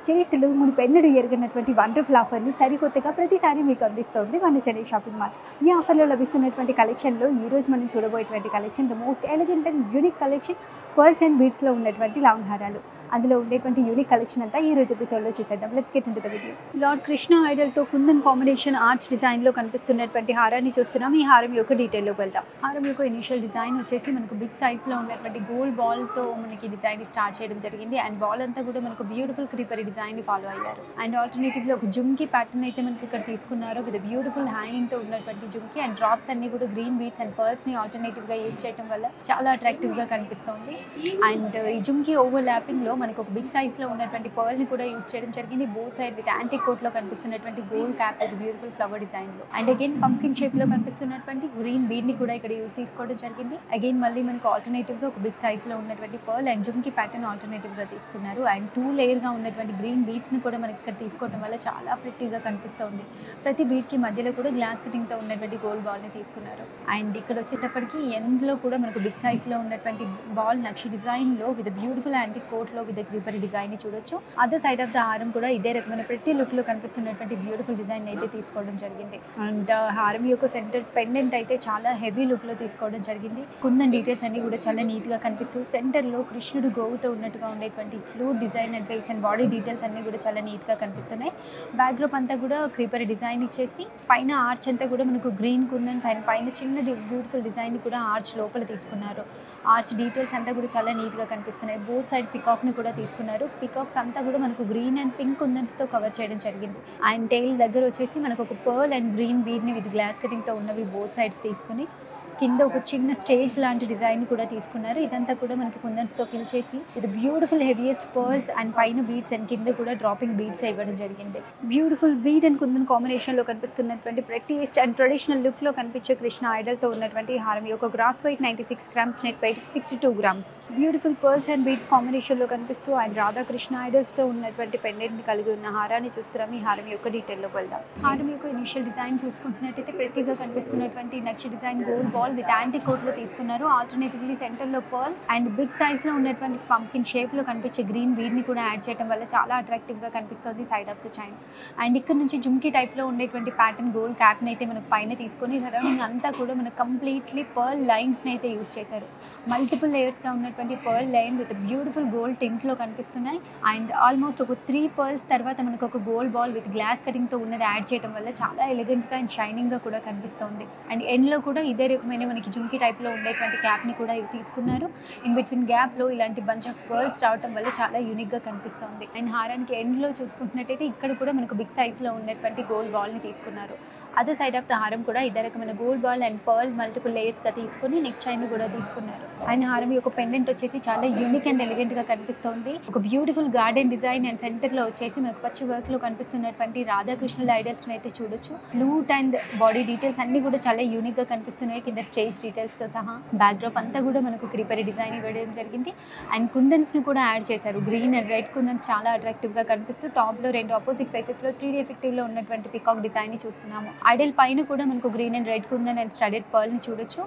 చేతులు మునిపెన్నడూ ఎరుగనటువంటి వండర్ఫుల్ ఆఫర్‌ని సరికొత్తగా ప్రతిసారి మీకు అందిస్తోంది మన చెన్నై షాపింగ్ మాల్. ఈ ఆఫర్‌లో లభిస్తున్నటువంటి కలెక్షన్‌లో ఈరోజు మనం చూడబోయేటువంటి collection the most elegant and unique collection pearls and బీడ్స్‌లో ఉన్నటువంటి లాంగ్ హారాలు. అందులో ఉండేటువంటి యూనిక్ కలెక్షన్ అంతా ఈ రోజు ఎపిసోడ్‌లో చూసేద్దాం. Let's get into the video. Lord Krishna ఐడల్‌తో కుందన్ కాంబినేషన్ ఆర్చ్ డిజైన్‌లో కనిపిస్తున్నటువంటి హారాన్ని చూస్తున్నాం. ఈ హారం యొక్క డీటెయిల్‌లోకి వెళ్దాం. హారం యొక్క ఇనిషియల్ డిజైన్ వచ్చేసి మనకు బిగ్ సైజ్‌లో ఉన్నటువంటి గోల్డ్ బాల్‌తో మనకి డిజైన్ స్టార్ట్ చేయడం జరిగింది. అండ్ బాల్ అంతా కూడా మనకు బ్యూటిఫుల్ క్రీపర్ డిజైన్ని ఫాలో అయ్యారు. అండ్ ఆల్టర్నేటివ్‌లో ఒక జుమ్కీ ప్యాటర్న్ అయితే మనకి ఇక్కడ తీసుకున్నారు. విత్ బ్యూటిఫుల్ హ్యాంగింగ్‌తో ఉన్నటువంటి జుమ్కీ అండ్ డ్రాప్స్ అన్ని కూడా గ్రీన్ బీడ్స్ అండ్ పర్ల్స్‌ని ఆల్టర్నేటివ్‌గా యూజ్ చేయడం వల్ల చాలా అట్రాక్టివ్‌గా కనిపిస్తుంది. అండ్ ఈ జుమ్కీ ఓవర్లాపింగ్‌లో మనకు ఒక బిగ్ సైజ్‌లో ఉన్నటువంటి పర్ల్‌ని కూడా యూజ్ చేయడం జరిగింది. బోత్ సైడ్ విత్ యాంటిక్ కోట్‌లో కనిపిస్తున్నటువంటి gold cap with beautiful flower డిజైన్‌లో. అండ్ అగైన్ పంకిన్ షేప్‌లో కనిపిస్తున్నటువంటి గ్రీన్ బీడ్ని కూడా ఇక్కడ తీసుకోవడం జరిగింది. అగైన్ మళ్ళీ మనకు ఆల్టర్నేటివ్‌గా ఒక బిగ్ సైజ్‌లో ఉన్నటువంటి పర్ల్ అండ్ జుమ్కీ ప్యాటర్న్ ఆల్టర్నేటివ్‌గా తీసుకున్నారు. అండ్ 2 లేయర్‌గా ఉన్నటువంటి గ్రీన్ బీడ్స్ని కూడా మనకి ఇక్కడ తీసుకోవడం వల్ల చాలా ప్రిట్టీగా కనిపిస్తుంది. ప్రతి బీడ్కి మధ్యలో కూడా గ్లాస్ కటింగ్‌తో ఉన్నటువంటి గోల్డ్ బాల్ని తీసుకున్నారు. అండ్ ఇక్కడ వచ్చేటప్పటికి ఎండ్లో కూడా మనకు బిగ్ సైజ్‌లో ఉన్నటువంటి బాల్ నక్షి డిజైన్‌లో విత్ బ్యూటిఫుల్ యాంటిక్ కోట్లో విత్ క్రీపర్ డిజైన్ ని చూడొచ్చు. అదర్ సైడ్ ఆఫ్ ద హారం కూడా ఇదే రకమైన ప్రతి లుక్ లో కనిపిస్తున్నటువంటి బ్యూటిఫుల్ డిజైన్ అయితే తీసుకోవడం జరిగింది. అండ్ హారం యొక్క సెంటర్ పెండెంట్ అయితే చాలా హెవీ లుక్ లో తీసుకోవడం జరిగింది. కుందన్ డీటెయిల్స్ అన్ని కూడా చాలా నీట్ గా కనిపిస్తూ సెంటర్ లో కృష్ణుడు గోవుతో ఉన్నట్టుగా ఉండేటువంటి flute design and face and body details అన్ని కూడా చాలా నీట్ గా కనిపిస్తున్నాయి. బ్యాక్ డ్రాప్ అంతా కూడా క్రీపర్ డిజైన్ ఇచ్చేసి పైన ఆర్చ్ అంతా కూడా మనకు గ్రీన్ కుందన్స్ అండ్ పైన చిన్న బ్యూటిఫుల్ డిజైన్ కూడా ఆర్చ్ లోపల తీసుకున్నారు. ఆర్చ్ డీటెయిల్స్ అంతా కూడా చాలా నీట్ గా కనిపిస్తున్నాయి. బోత్ సైడ్ పికాక్ ని కూడా తీసుకున్నారు. పికాక్స్ అంతా కూడా మనకు గ్రీన్ అండ్ పింక్ కుందన్స్ తో కవర్ చేయడం జరిగింది. అండ్ టెయిల్ దగ్గర వచ్చేసి మనకు ఒక పర్ల్ అండ్ గ్రీన్ బీడ్ ని విత్ గ్లాస్ కటింగ్ తో ఉన్నవి బోత్ సైడ్స్ తీసుకుని కింద ఒక చిన్న స్టేజ్ లాంటి డిజైన్ కూడా తీసుకున్నారు. ఇదంతా కూడా మనకి కుందన్స్ తో ఫిల్ చేసి ఇది బ్యూటిఫుల్ హెవీయెస్ట్ పర్ల్స్ అండ్ పైన బీడ్స్ అండ్ కింద కూడా డ్రాపింగ్ బీడ్స్ ఇవ్వడం జరిగింది. Beautiful bead and kundan combination లో కనిపిస్తున్నటువంటి ప్రెట్టియెస్ట్ అండ్ ట్రెడిషనల్ లుక్ లో కనిపించే కృష్ణ ఐడల్ తో ఉన్నటువంటి హారం యొక్క gross weight 96 grams, net weight 62 grams. Beautiful pearls and beads combination లో కనిపిస్తూ అండ్ రాధాకృష్ణ ఐడల్స్ తో ఉన్నటువంటి పెండెంట్ ని కలిగి ఉన్న హారాన్ని చూస్తున్నాం. ఈ హారం యొక్క డీటెయిల్ లోకి వెళ్దాం. హారం యొక్క ఇనిషియల్ డిజైన్ చూసుకుంటున్నట్టయితే ప్రతిగా కనిపిస్తున్నటువంటి నక్షి design gold ball with antique coat లో తీసుకున్నారు. ఆల్టర్నేటివ్లీ సెంటర్ లో పర్ల్ అండ్ బిగ్ సైజ్ లో ఉన్నటువంటి పంకిన్ షేప్ లో కనిపించే గ్రీన్ బీడ్ ని కూడా యాడ్ చేయడం వల్ల చాలా అట్రాక్టివ్ గా కనిపిస్తుంది side of the chain. And ఇక్కడ నుంచి జుమ్కీ టైప్ లో ఉండేటువంటి ప్యాటర్న్ గోల్డ్ క్యాప్ ని అయితే మనకు పైన తీసుకొని సరౌండింగ్ అంతా కూడా మనకు కంప్లీట్లీ పర్ల్ లైన్స్ ని అయితే యూజ్ చేశారు. మల్టిపుల్ లేయర్స్ గా ఉన్నటువంటి pearl line with beautiful gold tint లో కనిపిస్తున్నాయి. అండ్ ఆల్మోస్ట్ ఒక 3 పర్ల్స్ తర్వాత మనకు ఒక gold ball with glass cutting తో ఉన్నది యాడ్ చేయడం వల్ల చాలా ఎలిగెంట్ గా అండ్ షైనింగ్ గా కూడా కనిపిస్తుంది. అండ్ ఎండ్ లో కూడా ఇదే రకమైన మనకి జుమ్కీ టైప్ లో ఉండేటువంటి క్యాప్ ని కూడా తీసుకున్నారు. ఇన్ బిట్వీన్ గ్యాప్ లో ఇలాంటి బంచ్ ఆఫ్ పర్ల్స్ రావడం వల్ల చాలా యూనిక్ గా కనిపిస్తుంది. అండ్ హారానికి ఎండ్ లో చూసుకుంటున్నట్టయితే ఇక్కడ కూడా మనకు బిగ్ సైజ్ లో ఉన్నటువంటి గోల్డ్ బాల్ ని తీసుకున్నారు. అదర్ సైడ్ ఆఫ్ ద హారం కూడా ఇదే రకమైన gold ball and pearl multiple layers గా తీసుకుని నెక్ చైన్ కూడా తీసుకున్నారు. అండ్ హారం యొక్క పెండెంట్ వచ్చేసి చాలా యూనిక్ అండ్ ఎలిగెంట్ గా కనిపిస్తుంది. ఒక beautiful garden design and centre లో వచ్చేసి మనకు పచ్చి వర్క్ లో కనిపిస్తున్నటువంటి రాధాకృష్ణుల ఐడల్స్ అయితే చూడొచ్చు. ఫ్లూట్ అండ్ బాడీ డీటెయిల్స్ అన్ని కూడా చాలా యూనిక్ గా కనిపిస్తున్నాయి. కింద స్టేజ్ డీటెయిల్స్ తో సహా బ్యాక్ డ్రాప్ అంతా కూడా మనకు క్రీపర్ డిజైన్ ఇవ్వడం జరిగింది. అండ్ కుందన్స్ ని కూడా యాడ్ చేశారు. గ్రీన్ అండ్ రెడ్ కుందన్స్ చాలా అట్రాక్టివ్ గా కనిపిస్తూ టాప్ లో 2 ఆపోజిట్ ఫేసెస్ లో 3D ఎఫెక్టివ్ లో ఉన్నటువంటి పికాక్ డిజైన్ ని చూస్తున్నాము. ఐడల్ పైన కూడా మనకు green and red kundan and studded pearl ని చూడొచ్చు.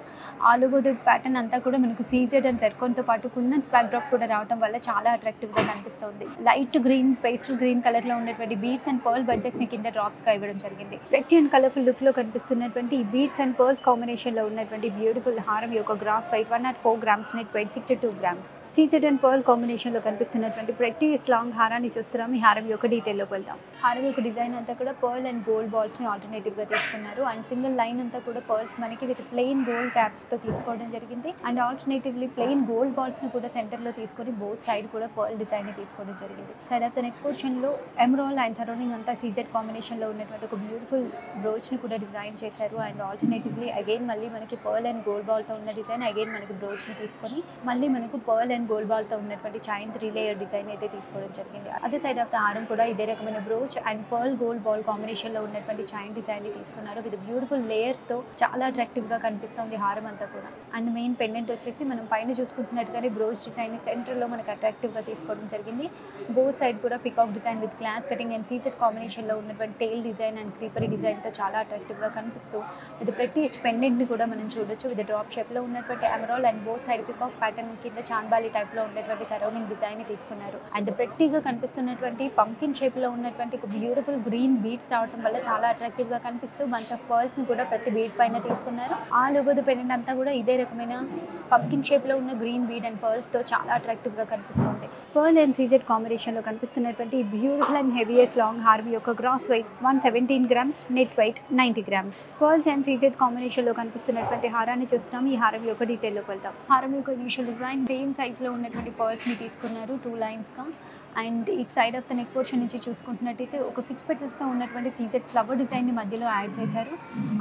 ఆల్ ఓవర్ ద ప్యాటర్న్ అంతా కూడా మనకు సీజెడ్ అండ్ జెర్కాన్ తో పాటు కుందన్స్ బ్యాక్ డ్రాప్ కూడా రావడం వల్ల చాలా అట్రాక్టివ్ గా కనిపిస్తుంది. Light green pastel green colour లో ఉన్నటువంటి బీడ్స్ అండ్ పర్ల్ బంచెస్ ని కింద డ్రాప్స్ గా ఇవ్వడం జరిగింది. రెడ్ అండ్ కలర్ఫుల్ లుక్ లో కనిపిస్తున్నటువంటి బీడ్స్ అండ్ పర్ల్స్ కాంబినేషన్ లో ఉన్నటువంటి బ్యూటిఫుల్ హారం యొక్క gross weight 104 grams, net weight 62 grams. CZ and pearl combination లో కనిపిస్తున్నటువంటి ప్రెట్టియెస్ట్ లాంగ్ హారాన్ని చూస్తున్నాం. ఈ హారం యొక్క డీటెయిల్ లోకి వెళ్దాం. హారం యొక్క డిజైన్ అంతా కూడా పర్ల్ అండ్ గోల్డ్ బాల్స్ ని ఆల్టర్నేటివ్ గా తీసుకున్నారు. అండ్ సింగిల్ లైన్ అంతా కూడా పర్ల్స్ మనకి విత్ ప్లెయిన్ గోల్డ్ క్యాప్స్ తో తీసుకోవడం జరిగింది. And alternatively plain gold balls ని కూడా సెంటర్ లో తీసుకొని బోత్ సైడ్ కూడా పర్ల్ డిజైన్ ని తీసుకోవడం జరిగింది. Side of the neck portion లో ఎమరాల్డ్ అండ్ సరౌండింగ్ అంతా సీజెడ్ కాంబినేషన్ లో ఉన్నటువంటి ఒక బ్యూటిఫుల్ బ్రోచ్ ని కూడా డిజైన్ చేశారు. అండ్ ఆల్టర్నేటివ్లీ అగైన్ మళ్ళీ మనకి పర్ల్ అండ్ గోల్డ్ బాల్ తో ఉన్న డిజైన్ అగైన్ మనకి బ్రోచ్ ని తీసుకొని మళ్ళీ మనకు పర్ల్ అండ్ గోల్డ్ బాల్ తో ఉన్నటువంటి చైన్ 3 లేయర్ డిజైన్ అయితే తీసుకోవడం జరిగింది. అదే సైడ్ ఆఫ్ ద హారం కూడా ఇదే రకమైన brooch and pearl gold ball combination లో ఉన్నటువంటి చైన్ డిజైన్ ని తీసుకున్నారు విత్ బ్యూటిఫుల్ లేయర్స్తో చాలా అట్రాక్టివ్గా కనిపిస్తుంది హారం అంతా కూడా. అండ్ మెయిన్ పెండెంట్ వచ్చేసి మనం పైన చూసుకుంటున్నట్టుగానే బ్రోజ్ డిజైన్ సెంటర్లో మనకు అట్రాక్టివ్గా తీసుకోవడం జరిగింది. బోత్ సైడ్ కూడా peacock design with glass cutting and CZ కాంబినేషన్లో ఉన్నటువంటి టెయిల్ డిజైన్ అండ్ క్రీపరీ డిజైన్తో చాలా అట్రాక్టివ్గా కనిపిస్తూ విత్ ప్రెట్టియస్ట్ పెండెంట్ని కూడా మనం చూడొచ్చు విత్ డ్రాప్ షేప్లో ఉన్నటువంటి emerald and both side peacock pattern కింద చాంబాలి టైప్లో ఉండేటువంటి సరౌండింగ్ డిజైన్ని తీసుకున్నారు. అండ్ ప్రెట్టీగా కనిపిస్తున్నటువంటి పంకిన్ షేప్లో ఉన్నటువంటి ఒక బ్యూటిఫుల్ గ్రీన్ బీడ్స్ రావడం వల్ల చాలా అట్రాక్టివ్గా కనిపిస్తూ బంచ్ ఆఫ్ పర్ల్స్ని కూడా ప్రతి బీడ్ పైన తీసుకున్నారు. ఆల్ ఓవర్ ద పెండెంట్ అంతా కూడా ఇదే రకమైన పంకిన్ షేప్లో ఉన్న గ్రీన్ బీడ్ అండ్ పర్ల్స్తో చాలా అట్రాక్టివ్గా కనిపిస్తుంది. పర్ల్ అండ్ సీజెడ్ కాంబినేషన్లో కనిపిస్తున్నటువంటి బ్యూటిఫుల్ అండ్ హెవీయెస్ట్ లాంగ్ హారం యొక్క gross weight 117 grams, net weight 90 grams. Pearls and CZ కాంబినేషన్లో కనిపిస్తున్నటువంటి హారాన్ని చూస్తున్నాం. ఈ హారం యొక్క డీటెయిల్లోకి వెళ్తాం. హారం యొక్క ఇనిషియల్ డిజైన్ సేమ్ సైజ్లో ఉన్నటువంటి పర్ల్స్ని తీసుకున్నారు 2 లైన్స్గా. అండ్ ఈ side of the neck portion నుంచి చూసుకుంటున్నట్టయితే ఒక 6 petals ఉన్నటువంటి సీజెడ్ ఫ్లవర్ డిజైన్ని మధ్యలో యాడ్ చేశారు.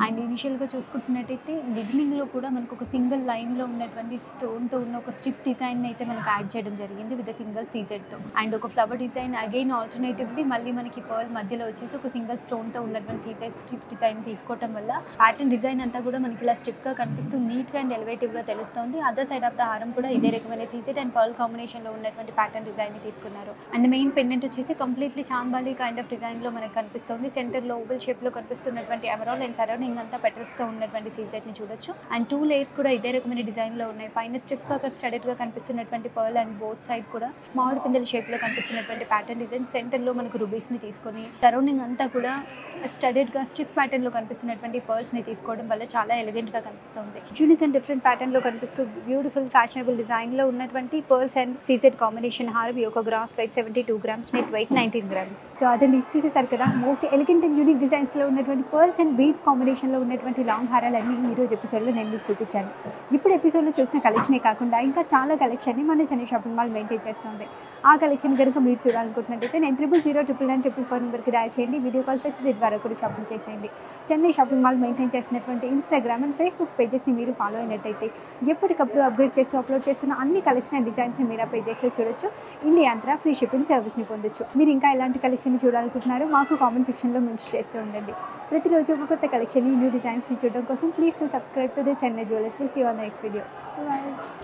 అండ్ ఇనిషియల్గా చూసుకుంటున్నట్టయితే బిగినింగ్లో కూడా మనకు ఒక సింగిల్ లైన్లో ఉన్నటువంటి స్టోన్తో ఉన్న ఒక స్టిఫ్ డిజైన్ అయితే మనకు యాడ్ చేయడం జరిగింది విత్ సింగిల్ సీజెడ్తో. అండ్ ఒక ఫ్లవర్ డిజైన్ అగైన్ ఆల్టర్నేటివ్లీ మళ్ళీ మనకి పర్ల్ మధ్యలో వచ్చేసి ఒక సింగిల్ స్టోన్తో ఉన్నటువంటి సీజెడ్ స్టిఫ్ డిజైన్ తీసుకోవడం వల్ల ప్యాటర్న్ డిజైన్ అంతా కూడా మనకి ఇలా స్టిఫ్గా కనిపిస్తూ నీట్గా అండ్ ఎలివేటివ్గా తెలుస్తుంది. అదర్ సైడ్ ఆఫ్ ద హారం కూడా ఇదే రకమైన సీజెడ్ అండ్ పర్ల్ కాంబినేషన్లో ఉన్నటువంటి ప్యాటర్న్ డిజైన్ని తీసుకున్నారు. అండ్ మెయిన్ పెండెంట్ వచ్చేసి కంప్లీట్లీ చాంబాలి కైండ్ ఆఫ్ డిజైన్లో మనకు కనిపిస్తుంది. సెంటర్లో ఓవల్ షేప్లో కనిపిస్తున్నటువంటి ఎమరాల్డ్ అండ్ సరౌండింగ్ అంతా పెటల్స్తో ఉన్నటువంటి సీజెడ్ని చూడొచ్చు. అండ్ 2 layers కూడా ఇదే రకమైన డిజైన్లో ఉన్నాయి. పైన స్టిఫ్గా స్టడెడ్గా కనిపిస్తున్నటువంటి పర్ల్ అండ్ బోత్ సైడ్ కూడా మామిడి పిందెల షేప్లో కనిపిస్తున్నటువంటి ప్యాటర్న్ డిజైన్ సెంటర్లో మనకు రూబీస్ని తీసుకొని సరౌండింగ్ అంతా కూడా స్టడెడ్గా స్టిఫ్ ప్యాటర్న్లో కనిపిస్తున్నటువంటి పర్ల్స్ని తీసుకోవడం వల్ల చాలా ఎలిగెంట్గా కనిపిస్తుంది. యూనిక్ అండ్ డిఫరెంట్ ప్యాటర్న్లో కనిపిస్తూ బ్యూటిఫుల్ ఫ్యాషనబుల్ డిజైన్లో ఉన్నటువంటి పర్ల్స్ అండ్ సీజెడ్ కాంబినేషన్ హారం యొక్క gross weight 72 grams, net weight 19 grams. So అదండి చూసేసారు కదా మోస్ట్ ఎలిగెంట్ అండ్ యూనిక్ డిజైన్స్లో ఉన్నటువంటి పర్ల్స్ అండ్ బీడ్స్ కాంబినేషన్లో ఉన్నటువంటి లాంగ్ హారాలన్నీ ఈరోజు ఎపిసోడ్లో నేను మీకు చూపించాను. ఇప్పుడు ఎపిసోడ్లో చూసిన కలెక్షనే కాకుండా ఇంకా చాలా కలెక్షన్ని మన చెన్నై షాపింగ్ మాల్ మెయింటైన్ చేస్తుంది. ఆ కలెక్షన్ కనుక మీరు చూడాలనుకుంటున్నట్టయితే 90099944 నెంబర్కి డయల్ చేయండి. వీడియో కాల్ ఫెసిలిటీ ద్వారా కూడా షాపింగ్ చేసేయండి. చెన్నై షాపింగ్ మాల్ మెయింటైన్ చేస్తున్నటువంటి ఇన్స్టాగ్రామ్ అండ్ ఫేస్బుక్ పేజెస్ని మీరు ఫాలో అయినట్టయితే ఎప్పటికప్పుడు అప్గ్రేడ్ చేస్తూ అప్లోడ్ చేస్తున్న అన్ని కలెక్షన్ అండ్ డిజైన్స్ని మీరు ఆ పేజెస్లో చూడొచ్చు. ఇండియా అంతా ఫ్రీ షిప్పింగ్ సర్వీస్ని పొందొచ్చు. మీరు ఇంకా ఎలాంటి కలెక్షన్ చూడాలనుకుంటున్నారో మాకు కామెంట్ సెక్షన్లో మెన్షన్ చేస్తూ ఉండండి. ప్రతిరోజు ఒక కొత్త కలెక్షన్ న్యూ డిజైన్స్ని చూడడం కోసం please to subscribe to the Chennai jewellers. Will see you on the next video. Bye.